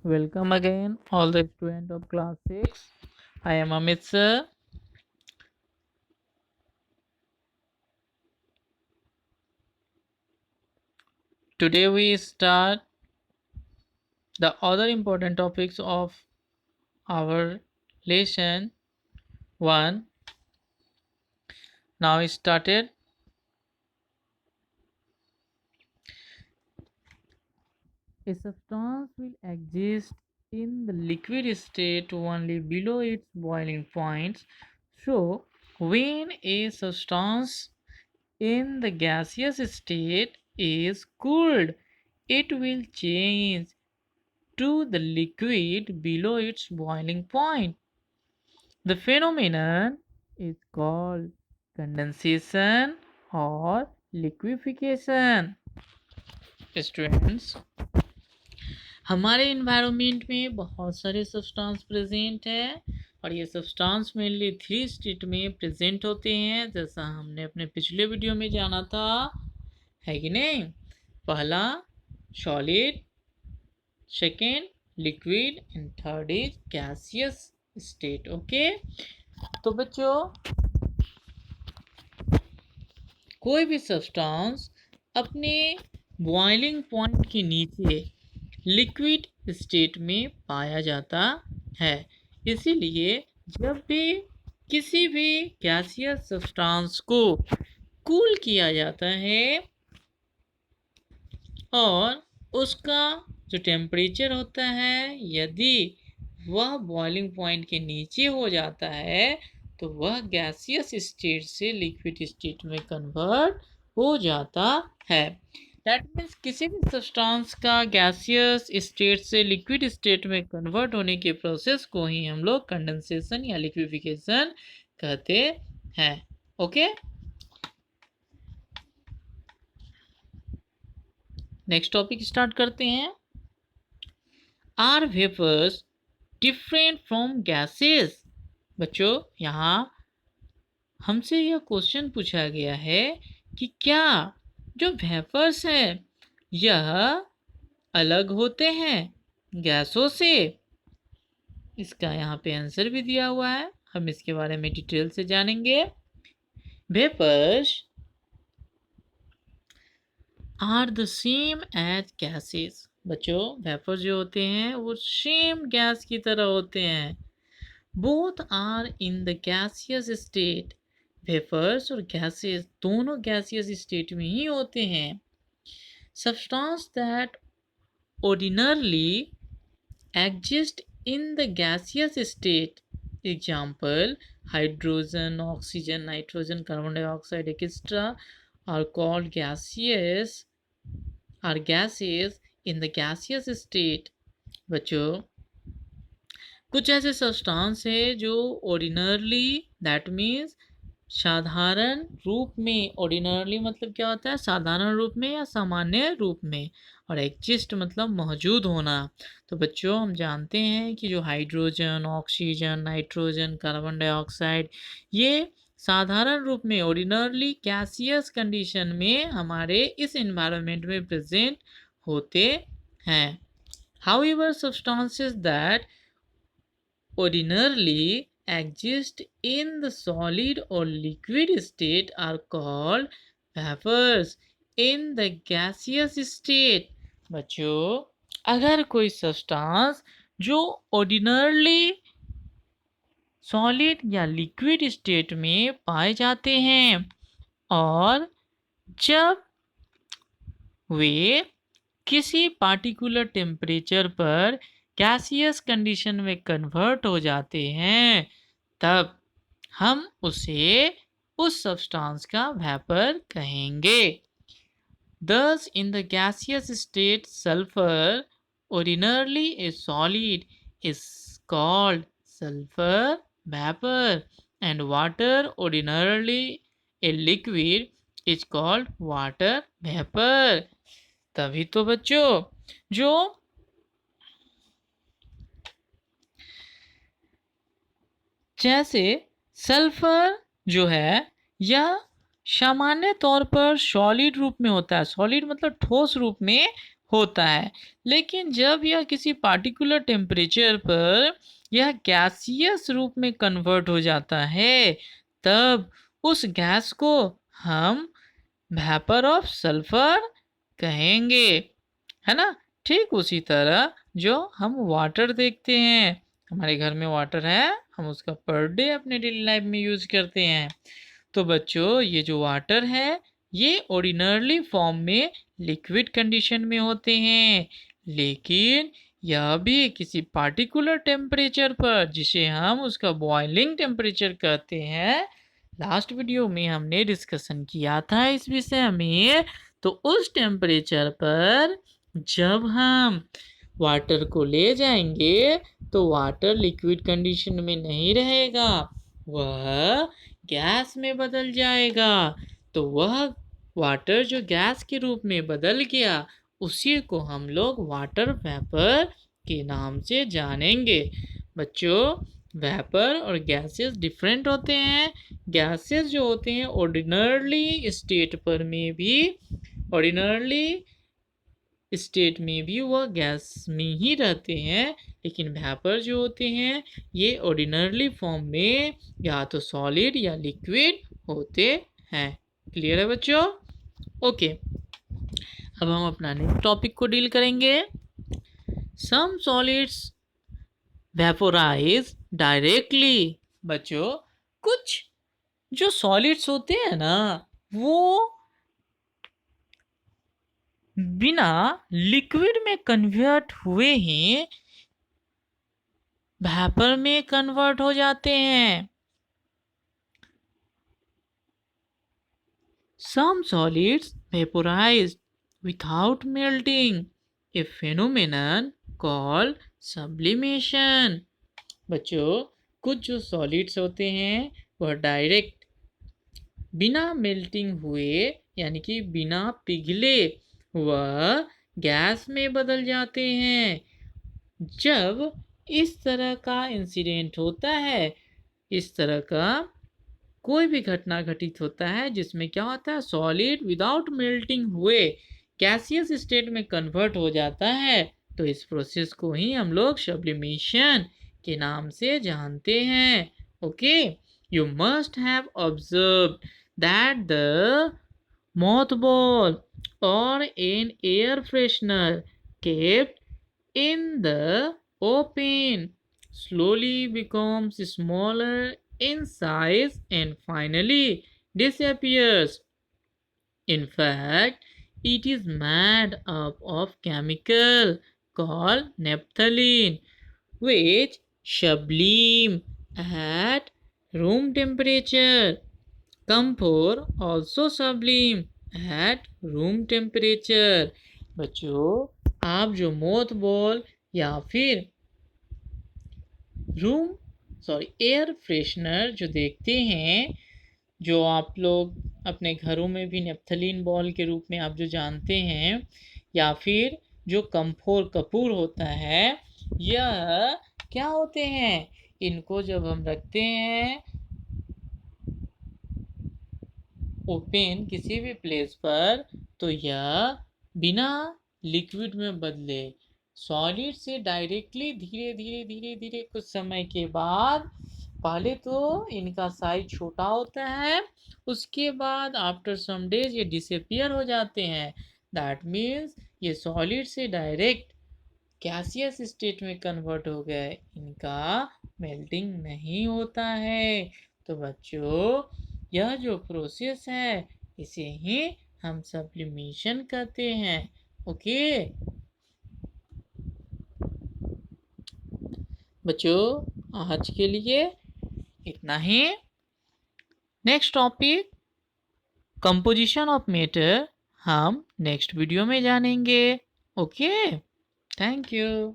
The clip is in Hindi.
Welcome again, all the students of class 6. I am Amit sir. Today we start the other important topics of our lesson 1. Now it started. A substance will exist in the liquid state only below its boiling point. So, when a substance in the gaseous state is cooled, it will change to the liquid below its boiling point. The phenomenon is called condensation or liquefaction. Students, हमारे इन्वायरमेंट में बहुत सारे सब्सटेंस प्रेजेंट है और ये सब्सटेंस मेनली 3 स्टेट में प्रेजेंट होते हैं, जैसा हमने अपने पिछले वीडियो में जाना था, है कि नहीं। पहला solid, second liquid and third is gaseous state. Okay, तो बच्चों कोई भी सब्सटेंस अपने बॉइलिंग पॉइंट के नीचे लिक्विड स्टेट में पाया जाता है। इसीलिए जब भी किसी भी गैसियस सब्सटेंस को कूल किया जाता है और उसका जो टेम्परेचर होता है यदि वह बॉइलिंग पॉइंट के नीचे हो जाता है तो वह गैसियस स्टेट से लिक्विड स्टेट में कन्वर्ट हो जाता है। दैट मीन्स किसी भी सब्सटेंस का गैसियस स्टेट से लिक्विड स्टेट में कन्वर्ट होने के प्रोसेस को ही हम लोग कंडेंसेशन या लिक्विफिकेशन कहते हैं। ओके, नेक्स्ट टॉपिक स्टार्ट करते हैं। Are vapours different from gases? बच्चों यहाँ हमसे यह क्वेश्चन पूछा गया है कि क्या जो वेपर्स हैं यह अलग होते हैं गैसों से? इसका यहाँ पे आंसर भी दिया हुआ है, हम इसके बारे में डिटेल से जानेंगे। Vapours are the same as gases. बच्चों वेपर जो होते हैं वो सेम गैस की तरह होते हैं। Both are in the gaseous state. Vapours और गैसेस दोनों गैसियस स्टेट में ही होते हैं। Substance that ordinarily exist in the gaseous state, example hydrogen, oxygen, nitrogen, carbon dioxide, etc., are called gaseous in the gaseous state। बच्चों कुछ ऐसे सब्सटेंस है जो ऑर्डिनरली, दैट मीन्स साधारण रूप में, ऑर्डिनरली मतलब क्या होता है, साधारण रूप में या सामान्य रूप में, और एग्जिस्ट मतलब मौजूद होना। तो बच्चों हम जानते हैं कि जो hydrogen, oxygen, nitrogen, carbon dioxide ये साधारण रूप में ऑर्डिनरली गैसियस कंडीशन में हमारे इस एनवायरनमेंट में प्रेजेंट होते हैं। However substances that ordinarily exist in the solid or liquid state are called vapors in the gaseous state। बच्चों अगर कोई सब्सटेंस जो ऑर्डिनरली सॉलिड या लिक्विड स्टेट में पाए जाते हैं और जब वे किसी पार्टिकुलर टेम्परेचर पर गैसियस कंडीशन में कन्वर्ट हो जाते हैं तब हम उसे उस सब्सटेंस का वेपर कहेंगे। Thus in the gaseous state sulfur, ordinarily a solid, is called sulfur vapor, and water, ordinarily a liquid, is called water vapor। तभी तो बच्चों जो जैसे सल्फर जो है यह सामान्य तौर पर सॉलिड रूप में होता है, सॉलिड मतलब ठोस रूप में होता है। लेकिन जब यह किसी पार्टिकुलर टेम्परेचर पर यह गैसियस रूप में कन्वर्ट हो जाता है, तब उस गैस को हम वेपर ऑफ सल्फर कहेंगे, है ना। ठीक उसी तरह जो हम वाटर देखते हैं, हमारे घर में वाटर है, हम उसका पर डे अपने डेली लाइफ में यूज करते हैं। तो बच्चों, ये जो वाटर है ये ऑर्डिनरली फॉर्म में लिक्विड कंडीशन में होते हैं, लेकिन यह भी किसी पार्टिकुलर टेम्परेचर पर, जिसे हम उसका बॉइलिंग टेम्परेचर कहते हैं, लास्ट वीडियो में हमने डिस्कशन किया था इस विषय में। तो उस टेम्परेचर पर जब हम वाटर को ले जाएंगे तो वाटर लिक्विड कंडीशन में नहीं रहेगा, वह गैस में बदल जाएगा। तो वह वाटर जो गैस के रूप में बदल गया, उसी को हम लोग वाटर वेपर के नाम से जानेंगे। बच्चों, वेपर और गैसेस डिफरेंट होते हैं। गैसेस जो होते हैं ऑर्डिनरली स्टेट पर में भी, ऑर्डिनरली स्टेट में भी वह गैस में ही रहते हैं, लेकिन वेपर जो होते हैं ये ऑर्डिनरली फॉर्म में या तो सॉलिड या लिक्विड होते हैं। क्लियर है बच्चों? ओके, अब हम अपना नेक्स्ट टॉपिक को डील करेंगे। सम सॉलिड्स वेपोराइज डायरेक्टली। बच्चों, कुछ जो सॉलिड्स होते हैं ना, वो बिना लिक्विड में कन्वर्ट हुए ही वेपर में कन्वर्ट हो जाते हैं। Some solids vaporized without melting, a phenomenon called sublimation। बच्चों, कुछ जो सॉलिड्स होते हैं वह डायरेक्ट बिना मेल्टिंग हुए, यानी कि बिना पिघले, वह गैस में बदल जाते हैं। जब इस तरह का इंसिडेंट होता है, इस तरह का कोई भी घटना घटित होता है जिसमें क्या होता है, सॉलिड विदाउट मेल्टिंग हुए गैसियस स्टेट में कन्वर्ट हो जाता है, तो इस प्रोसेस को ही हम लोग सब्लिमेशन के नाम से जानते हैं। Okay, you must have observed that the mothball or an air freshener kept in the open slowly becomes smaller in size and finally disappears. In fact, it is made up of chemical called naphthalene, which sublime at room temperature. Camphor also sublime at room temperature। बच्चों, आप जो मोथ बॉल या फिर एयर फ्रेशनर जो देखते हैं, जो आप लोग अपने घरों में भी नेप्थलीन बॉल के रूप में आप जो जानते हैं, या फिर जो कम्फोर कपूर होता है, यह क्या होते हैं, इनको जब हम रखते हैं ओपन किसी भी प्लेस पर, तो यह बिना लिक्विड में बदले सॉलिड से डायरेक्टली धीरे धीरे धीरे धीरे कुछ समय के बाद, पहले तो इनका साइज छोटा होता है, उसके बाद आफ्टर सम डेज ये डिसअपियर हो जाते हैं। दैट मीन्स ये सॉलिड से डायरेक्ट गैसियस स्टेट में कन्वर्ट हो गए, इनका मेल्टिंग नहीं होता है। तो बच्चों, यह जो प्रोसेस है इसे ही हम सब्लिमेशन कहते हैं। ओके बच्चों, आज के लिए इतना ही। Next topic composition of matter हम नेक्स्ट वीडियो में जानेंगे। Okay, thank you.